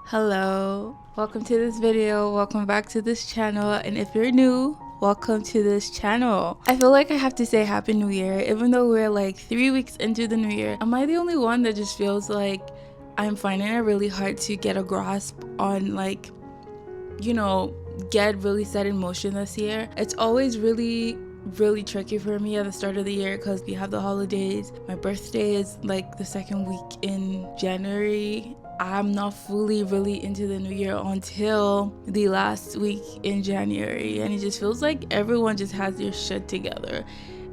Hello, welcome to this video, welcome back to this channel, and if you're new, welcome to this channel. I feel like I have to say happy new year even though we're like 3 weeks into the new year. Am I the only one that just feels like I'm finding it really hard to get a grasp on get really set in motion this year? It's always really tricky for me at the start of the year because we have the holidays. My birthday is like the second week in January. I'm not fully really into the new year until the last week in January, and it just feels like everyone just has their shit together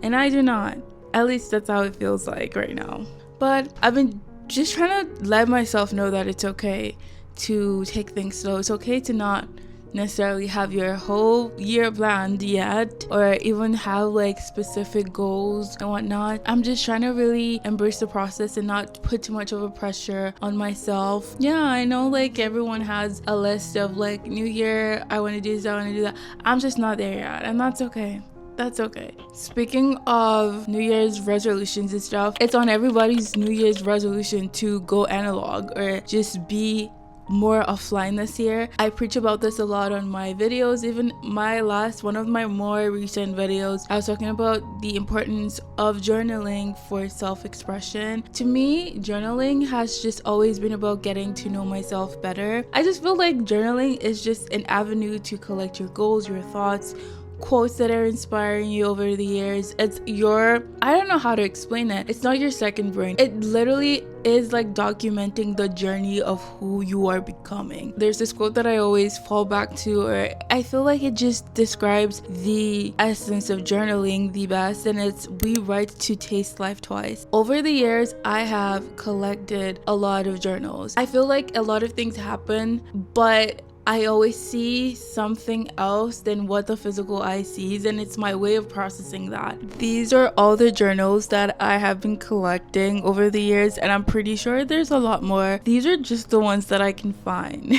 and I do not. At least that's how it feels like right now. But I've been just trying to let myself know that it's okay to take things slow. It's okay to not necessarily have your whole year planned yet, or even have like specific goals and whatnot. I'm just trying to really embrace the process and not put too much of a pressure on myself. Yeah, I know like everyone has a list of like new year, I want to do this, I want to do that. I'm just not there yet, and that's okay. That's okay. Speaking of New Year's resolutions and stuff, it's on everybody's New Year's resolution to go analog or just be more offline this year. I preach about this a lot on my videos. Even one of my more recent videos, I was talking about the importance of journaling for self-expression. To me, journaling has just always been about getting to know myself better. I just feel like journaling is just an avenue to collect your goals, your thoughts, quotes that are inspiring you over the years. It's I don't know how to explain it. It's not your second brain. It literally is like documenting the journey of who you are becoming. There's this quote that I always fall back to, or I feel like it just describes the essence of journaling the best, and it's we write to taste life twice. Over the years, I have collected a lot of journals. I feel like a lot of things happen, but I always see something else than what the physical eye sees, and it's my way of processing that. These are all the journals that I have been collecting over the years, and I'm pretty sure there's a lot more. These are just the ones that I can find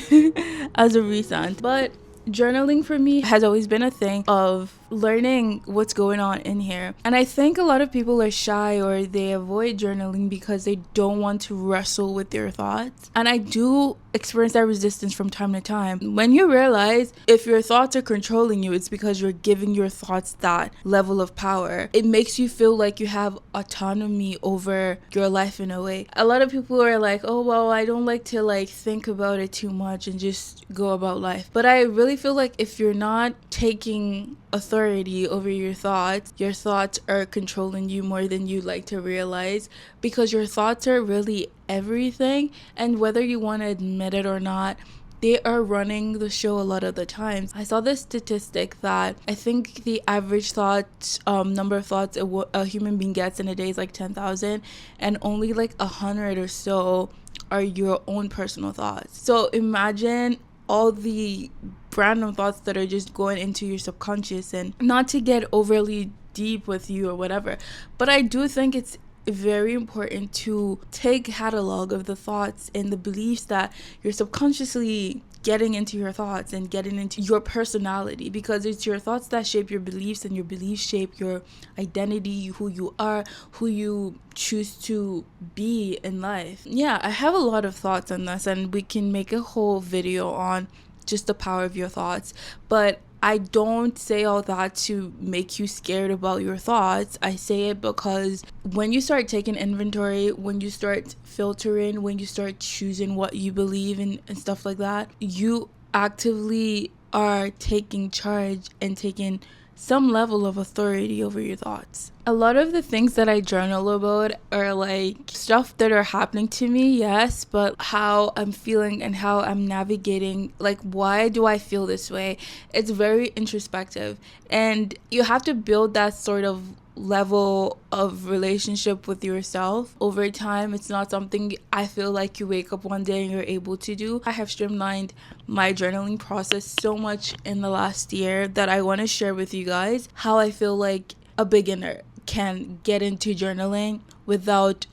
as of recent. But journaling for me has always been a thing of learning what's going on in here, and I think a lot of people are shy or they avoid journaling because they don't want to wrestle with their thoughts, and I do experience that resistance from time to time. When you realize if your thoughts are controlling you, it's because you're giving your thoughts that level of power. It makes you feel like you have autonomy over your life in a way. A lot of people are like, oh well, I don't like to like think about it too much and just go about life. But I really feel like if you're not taking authority over your thoughts are controlling you more than you like to realize, because your thoughts are really everything, and whether you want to admit it or not, they are running the show a lot of the times. I saw this statistic that I think the average number of thoughts a human being gets in a day is like 10,000, and only like 100 or so are your own personal thoughts. So imagine all the random thoughts that are just going into your subconscious. And not to get overly deep with you or whatever, but I do think it's very important to take catalog of the thoughts and the beliefs that you're subconsciously getting into your thoughts and getting into your personality, because it's your thoughts that shape your beliefs, and your beliefs shape your identity, who you are, who you choose to be in life. Yeah, I have a lot of thoughts on this, and we can make a whole video on just the power of your thoughts, but I don't say all that to make you scared about your thoughts. I say it because when you start taking inventory, when you start filtering, when you start choosing what you believe in and stuff like that, you actively are taking charge and taking some level of authority over your thoughts. A lot of the things that I journal about are like stuff that are happening to me, yes, but how I'm feeling and how I'm navigating, like why do I feel this way? It's very introspective, and you have to build that sort of level of relationship with yourself over time. It's not something I feel like you wake up one day and you're able to do. I have streamlined my journaling process so much in the last year that I want to share with you guys how I feel like a beginner can get into journaling without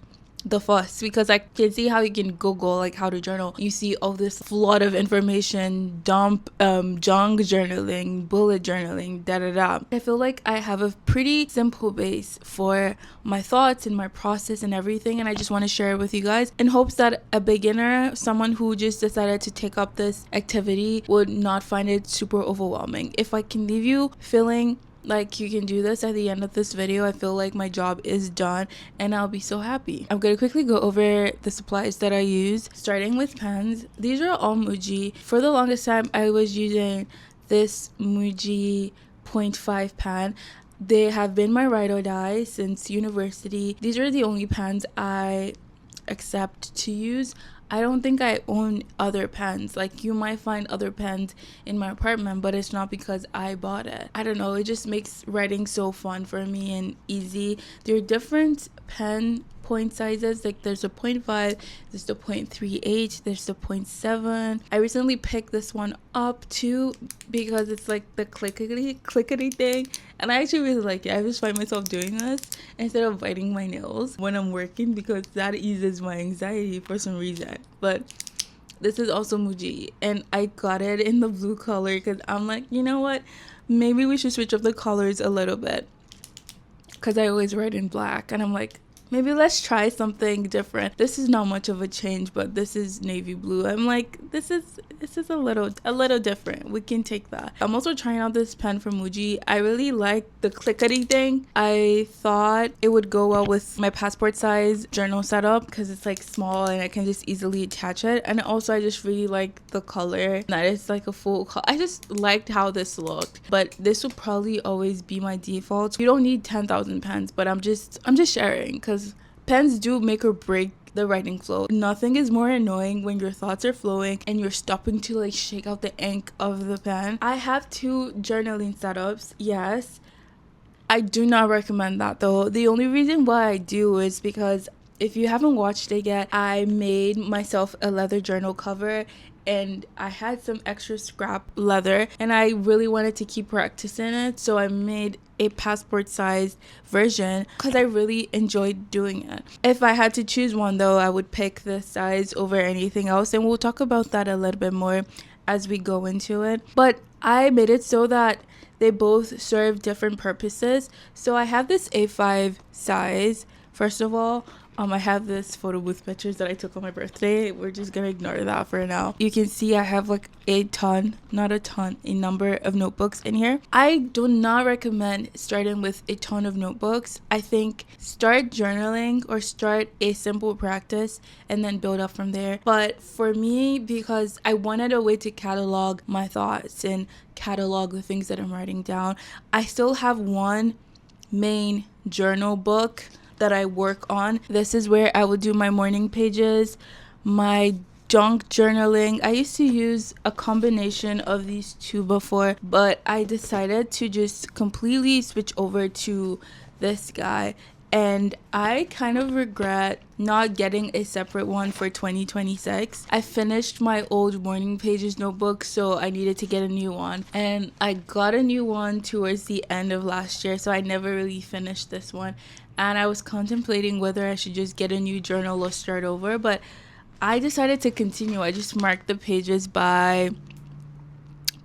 the fuss, because I can see how you can Google like how to journal. You see all this flood of information, junk journaling, bullet journaling, da da da. I feel like I have a pretty simple base for my thoughts and my process and everything, and I just want to share it with you guys in hopes that a beginner, someone who just decided to take up this activity, would not find it super overwhelming. If I can leave you feeling like you can do this at the end of this video, I feel like my job is done and I'll be so happy. I'm gonna quickly go over the supplies that I use, starting with pens. These are all Muji. For the longest time I was using this Muji 0.5 pen. They have been my ride or die since university. These are the only pens I accept to use. I don't think I own other pens. Like, you might find other pens in my apartment, but it's not because I bought it. I don't know, it just makes writing so fun for me and easy. There are different pen point sizes, like there's a 0.5, there's the 0.38, there's the 0.7. I recently picked this one up too because it's like the clickety thing, and I actually really like it. I just find myself doing this instead of biting my nails when I'm working because that eases my anxiety for some reason. But this is also Muji, and I got it in the blue color because I'm like, you know what, maybe we should switch up the colors a little bit, because I always write in black, and I'm like, maybe let's try something different. This is not much of a change, but this is navy blue. I'm like, this is a little different. We can take that. I'm also trying out this pen from Muji. I really like the clickety thing. I thought it would go well with my passport size journal setup because it's like small and I can just easily attach it. And also I just really like the color, that it's like a full color. I just liked how this looked, but this will probably always be my default. You don't need 10,000 pens, but I'm just sharing because pens do make or break the writing flow. Nothing is more annoying when your thoughts are flowing and you're stopping to like shake out the ink of the pen. I have 2 journaling setups. Yes, I do not recommend that though. The only reason why I do is because if you haven't watched it yet, I made myself a leather journal cover and I had some extra scrap leather and I really wanted to keep practicing it, so I made a passport sized version because I really enjoyed doing it. If I had to choose one though, I would pick this size over anything else, and we'll talk about that a little bit more as we go into it. But I made it so that they both serve different purposes. So I have this A5 size. First of all, I have this photo booth pictures that I took on my birthday. We're just gonna ignore that for now. You can see I have like a number of notebooks in here. I do not recommend starting with a ton of notebooks. I think start journaling or start a simple practice and then build up from there. But for me, because I wanted a way to catalog my thoughts and catalog the things that I'm writing down, I still have one main journal book that I work on. This is where I would do my morning pages, my junk journaling. I used to use a combination of these 2 before, but I decided to just completely switch over to this guy, and I kind of regret not getting a separate one for 2026. I finished my old morning pages notebook, so I needed to get a new one, and I got a new one towards the end of last year, so I never really finished this one. And I was contemplating whether I should just get a new journal or start over, but I decided to continue. I just marked the pages by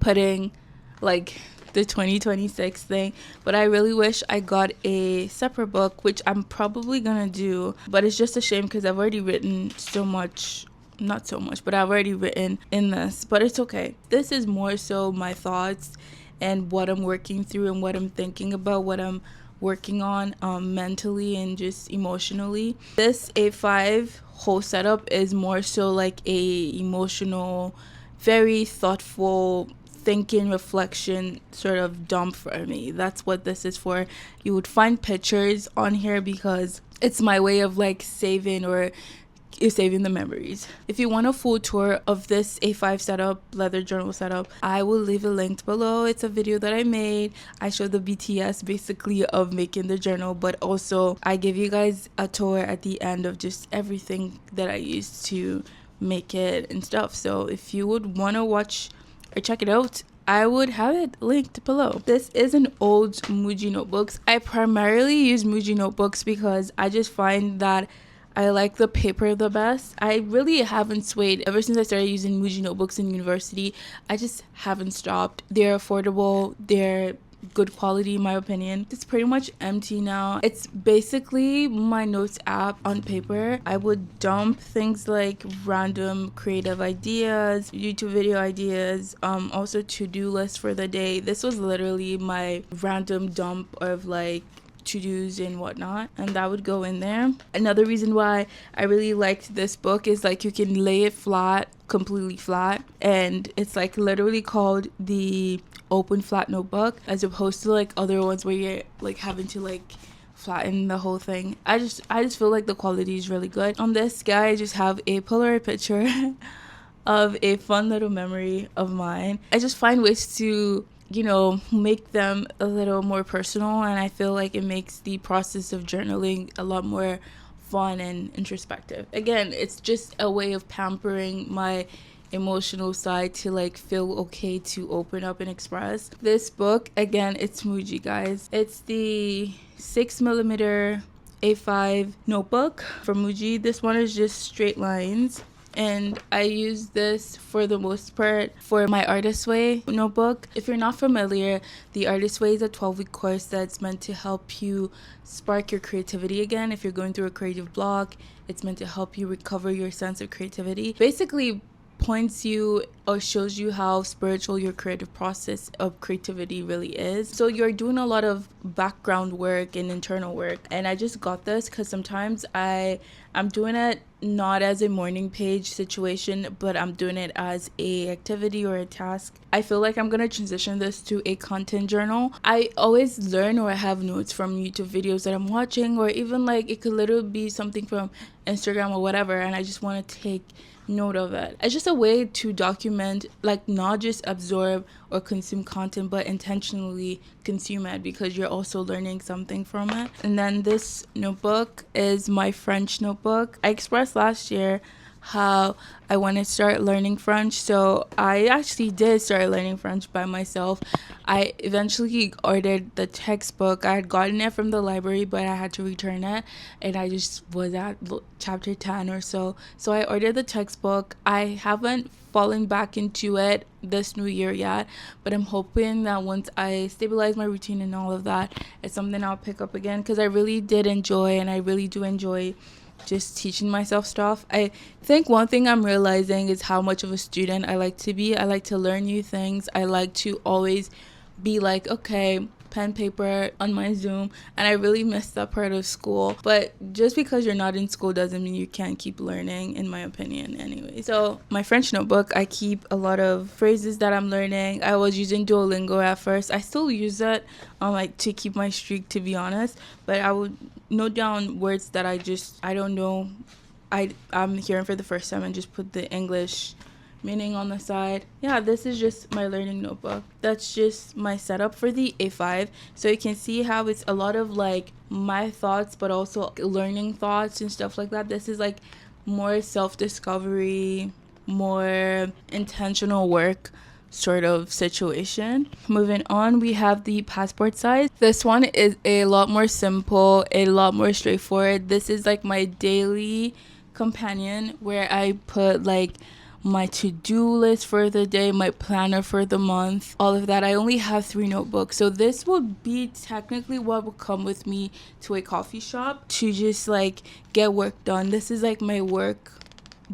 putting like the 2026 thing, but I really wish I got a separate book, which I'm probably gonna do, but it's just a shame because I've already written so much. Not so much, but I've already written in this, but it's okay. This is more so my thoughts and what I'm working through and what I'm thinking about, what I'm working on mentally and just emotionally. This A5 whole setup is more so like a emotional, very thoughtful thinking, reflection sort of dump for me. That's what this is for. You would find pictures on here because it's my way of like saving the memories. If you want a full tour of this A5 setup, leather journal setup, I will leave it linked below. It's a video that I made. I show the BTS basically of making the journal, but also I give you guys a tour at the end of just everything that I used to make it and stuff. So if you would want to watch or check it out, I would have it linked below. This is an old Muji notebooks. I primarily use Muji notebooks because I just find that I like the paper the best. I really haven't swayed ever since I started using Muji notebooks in university. I just haven't stopped. They're affordable, they're good quality in my opinion. It's pretty much empty now. It's basically my notes app on paper. I would dump things like random creative ideas, YouTube video ideas, also to-do lists for the day. This was literally my random dump of like to-dos and whatnot, and that would go in there. Another reason why I really liked this book is like you can lay it flat, completely flat, and it's like literally called the open flat notebook, as opposed to like other ones where you're like having to like flatten the whole thing. I just feel like the quality is really good. On this guy, I just have a Polaroid picture of a fun little memory of mine. I just find ways to, you know, make them a little more personal, and I feel like it makes the process of journaling a lot more fun and introspective. Again, it's just a way of pampering my emotional side to like feel okay to open up and express. This book, again, it's Muji, guys. It's the 6mm A5 notebook from Muji. This one is just straight lines, and I use this for the most part for my Artist Way notebook. If you're not familiar, the Artist Way is a 12-week course that's meant to help you spark your creativity again. If you're going through a creative block, it's meant to help you recover your sense of creativity. Basically points you or shows you how spiritual your creative process of creativity really is. So you're doing a lot of background work and internal work, and I just got this because sometimes I'm doing it not as a morning page situation, but I'm doing it as a activity or a task. I feel like I'm gonna transition this to a content journal. I always learn or I have notes from YouTube videos that I'm watching, or even like it could literally be something from Instagram or whatever, and I just want to take note of it. It's just a way to document, like not just absorb or consume content, but intentionally consume it, because you're also learning something from it. And then this notebook is my French notebook. I expressed last year how I want to start learning French, so I actually did start learning French by myself. I eventually ordered the textbook. I had gotten it from the library, but I had to return it, and I just was at chapter 10 or so. So I ordered the textbook. I haven't fallen back into it this new year yet, but I'm hoping that once I stabilize my routine and all of that, it's something I'll pick up again, because I really did enjoy, and I really do enjoy just teaching myself stuff. I think one thing I'm realizing is how much of a student I like to be. I like to learn new things. I like to always be like, okay, pen, paper on my Zoom, and I really missed that part of school. But just because you're not in school doesn't mean you can't keep learning, in my opinion, anyway. So my French notebook, I keep a lot of phrases that I'm learning. I was using Duolingo at first. I still use it like to keep my streak, to be honest, but I would note down words that I don't know, I'm hearing for the first time, and just put the English meaning on the side. Yeah, this is just my learning notebook. That's just my setup for the A5. So you can see how it's a lot of like my thoughts, but also learning thoughts and stuff like that. This is like more self-discovery, more intentional work sort of situation. Moving on, we have the passport size. This one is a lot more simple, a lot more straightforward. This is like my daily companion, where I put like my to-do list for the day, my planner for the month, all of that. I only have 3 notebooks, so this would be technically what would come with me to a coffee shop to just like get work done. This is like my work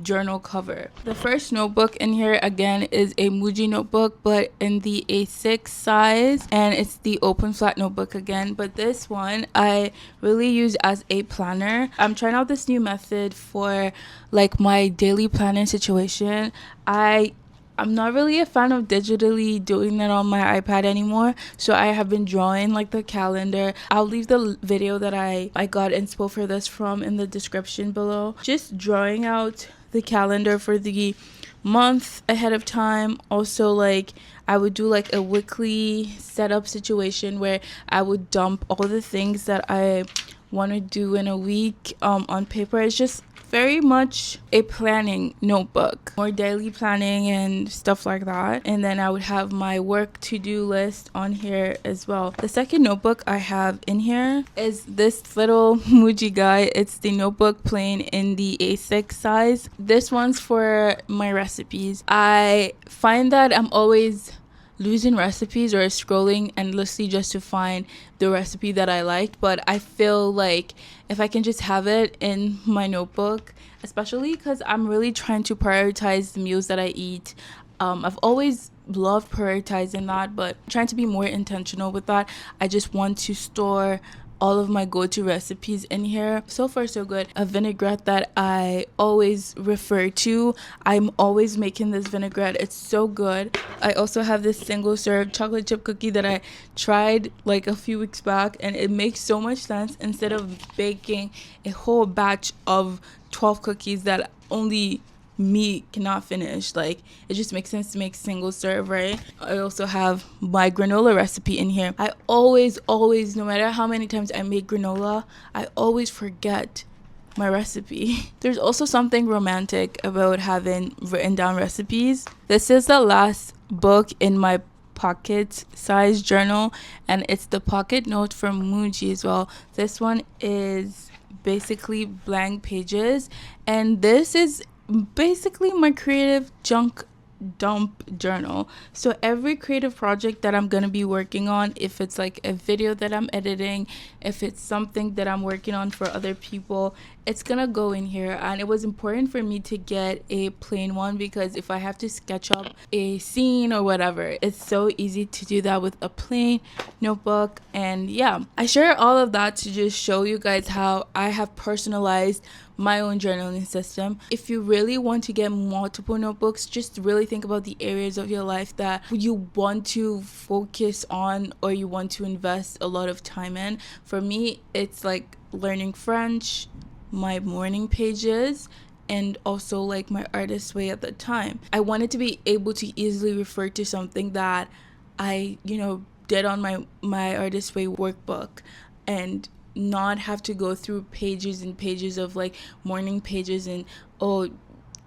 journal cover. The first notebook in here again is a Muji notebook, but in the A6 size, and it's the open flat notebook again, but this one I really use as a planner. I'm trying out this new method for like my daily planning situation. I'm not really a fan of digitally doing that on my iPad anymore, so I have been drawing like the calendar. I'll leave the video that I got inspo for this from in the description below. Just drawing out the calendar for the month ahead of time. Also, like I would do like a weekly setup situation where I would dump all the things that I want to do in a week on paper. It's just very much a planning notebook, more daily planning and stuff like that. And then I would have my work to-do list on here as well. The second notebook I have in here is this little muji guy. It's the notebook plain in the A6 size. This one's for my recipes. I find that I'm always losing recipes or scrolling endlessly just to find the recipe that I liked, but I feel like if I can just have it in my notebook, especially because I'm really trying to prioritize the meals that I eat. I've always loved prioritizing that, but trying to be more intentional with that. I just want to store all of my go-to recipes in here. So far so good. A vinaigrette that I always refer to. I'm always making this vinaigrette. It's so good. I also have this single serve chocolate chip cookie that I tried like a few weeks back, and it makes so much sense. Instead of baking a whole batch of 12 cookies that only me cannot finish, like it just makes sense to make single serve, right? I also have my granola recipe in here. I always no matter how many times I make granola, I always forget my recipe. There's also something romantic about having written down recipes. This is the last book in my pocket size journal, and it's the pocket note from Muji as well. This one is basically blank pages, and this is basically my creative junk dump journal. So every creative project that I'm gonna be working on, if it's like a video that I'm editing, if it's something that I'm working on for other people, it's gonna go in here. And it was important for me to get a plain one because if I have to sketch up a scene or whatever, it's so easy to do that with a plain notebook. And yeah, I share all of that to just show you guys how I have personalized my own journaling system. If you really want to get multiple notebooks, just really think about the areas of your life that you want to focus on or you want to invest a lot of time in. For me, it's like learning French, my morning pages, and also like my artist way at the time. I wanted to be able to easily refer to something that I, did on my artist way workbook, and not have to go through pages and pages of like morning pages and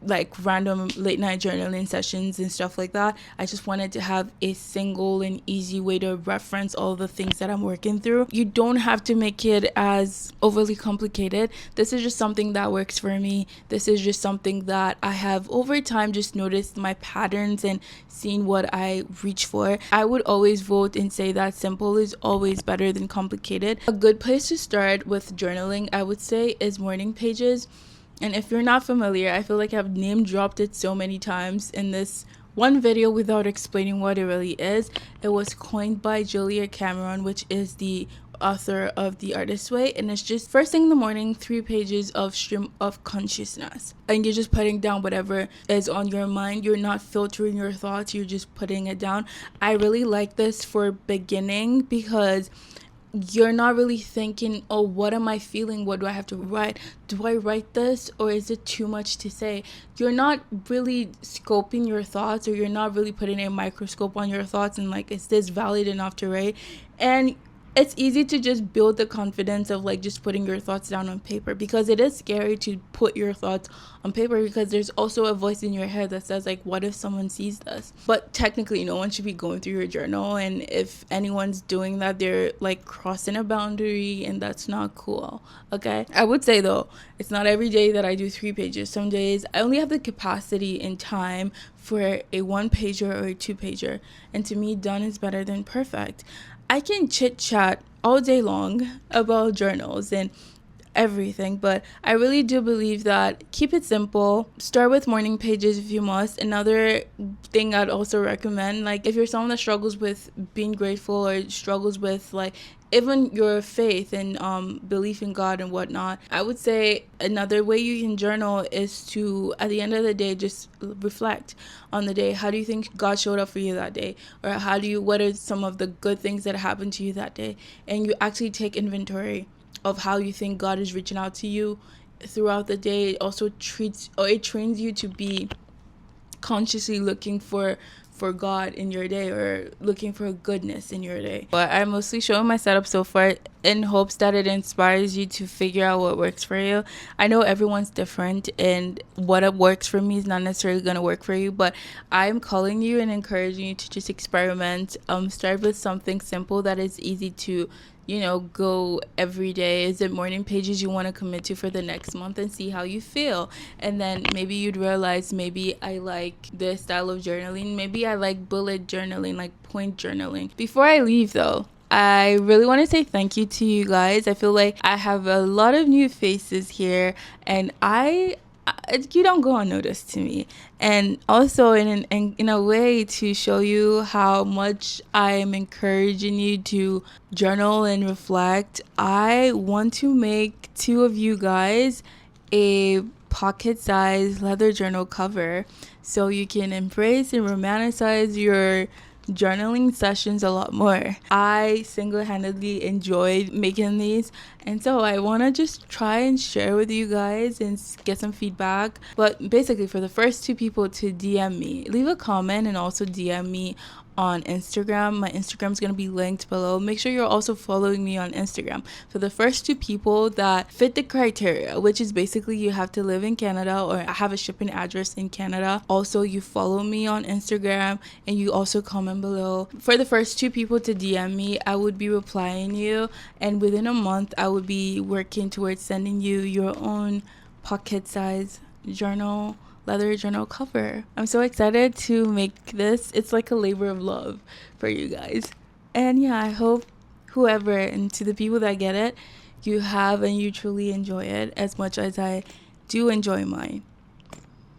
like random late night journaling sessions and stuff like that. I just wanted to have a single and easy way to reference all the things that I'm working through. You don't have to make it as overly complicated. This is just something that works for me. This is just something that I have over time just noticed my patterns and seen what I reach for. I would always vote and say that simple is always better than complicated. A good place to start with journaling, I would say, is morning pages. And if you're not familiar, I feel like I've name dropped it so many times in this one video without explaining what it really is. It was coined by Julia Cameron, which is the author of The Artist's Way, and it's just first thing in the morning, 3 pages of stream of consciousness, and you're just putting down whatever is on your mind. You're not filtering your thoughts, you're just putting it down. I really like this for beginning because you're not really thinking, oh, what am I feeling? What do I have to write? Do I write this or is it too much to say? You're not really scoping your thoughts, or you're not really putting a microscope on your thoughts and like, is this valid enough to write? And it's easy to just build the confidence of like just putting your thoughts down on paper, because it is scary to put your thoughts on paper because there's also a voice in your head that says like, what if someone sees this? But technically no one should be going through your journal, and if anyone's doing that, they're like crossing a boundary, and that's not cool. Okay, I would say though, it's not every day that I do 3 pages. Some days I only have the capacity and time for a 1 pager or a 2 pager, and to me, done is better than perfect. I can chit chat all day long about journals and everything, but I really do believe that keep it simple. Start with morning pages if you must. Another thing I'd also recommend, like if you're someone that struggles with being grateful or struggles with like even your faith and belief in God and whatnot, I would say another way you can journal is to, at the end of the day, just reflect on the day. How do you think God showed up for you that day? Or what are some of the good things that happened to you that day? And you actually take inventory of how you think God is reaching out to you throughout the day. It also trains you to be consciously looking for God in your day or looking for goodness in your day. But I'm mostly showing my setup so far in hopes that it inspires you to figure out what works for you. I know everyone's different and what works for me is not necessarily going to work for you, but I'm calling you and encouraging you to just experiment. Start with something simple that is easy to go every day. Is it morning pages you want to commit to for the next month and see how you feel? And then maybe you'd realize, maybe I like this style of journaling. Maybe I like bullet journaling, like point journaling. Before I leave though, I really want to say thank you to you guys. I feel like I have a lot of new faces here, and you don't go unnoticed to me. And also in a way to show you how much I am encouraging you to journal and reflect, I want to make 2 of you guys a pocket size leather journal cover so you can embrace and romanticize your journaling sessions a lot more. I single-handedly enjoyed making these, and so I want to just try and share with you guys and get some feedback. But basically, for the first 2 people to DM me, leave a comment and also DM me on Instagram. My Instagram is going to be linked below. Make sure you're also following me on Instagram. For the first 2 people that fit the criteria, which is basically you have to live in Canada or have a shipping address in Canada. Also, you follow me on Instagram and you also comment below. For the first 2 people to DM me, I would be replying you, and within a month I would be working towards sending you your own pocket size journal, leather journal cover. I'm so excited to make this. It's like a labor of love for you guys. And yeah, I hope whoever, and to the people that get it, you have and you truly enjoy it as much as I do enjoy mine.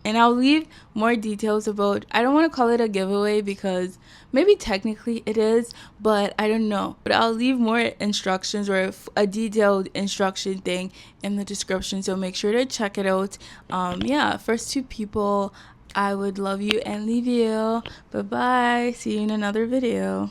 And I'll leave more details about, I don't want to call it a giveaway because maybe technically it is, but I don't know. But I'll leave more instructions or a detailed instruction thing in the description, so make sure to check it out. First 2 people, I would love you and leave you. Bye bye. See you in another video.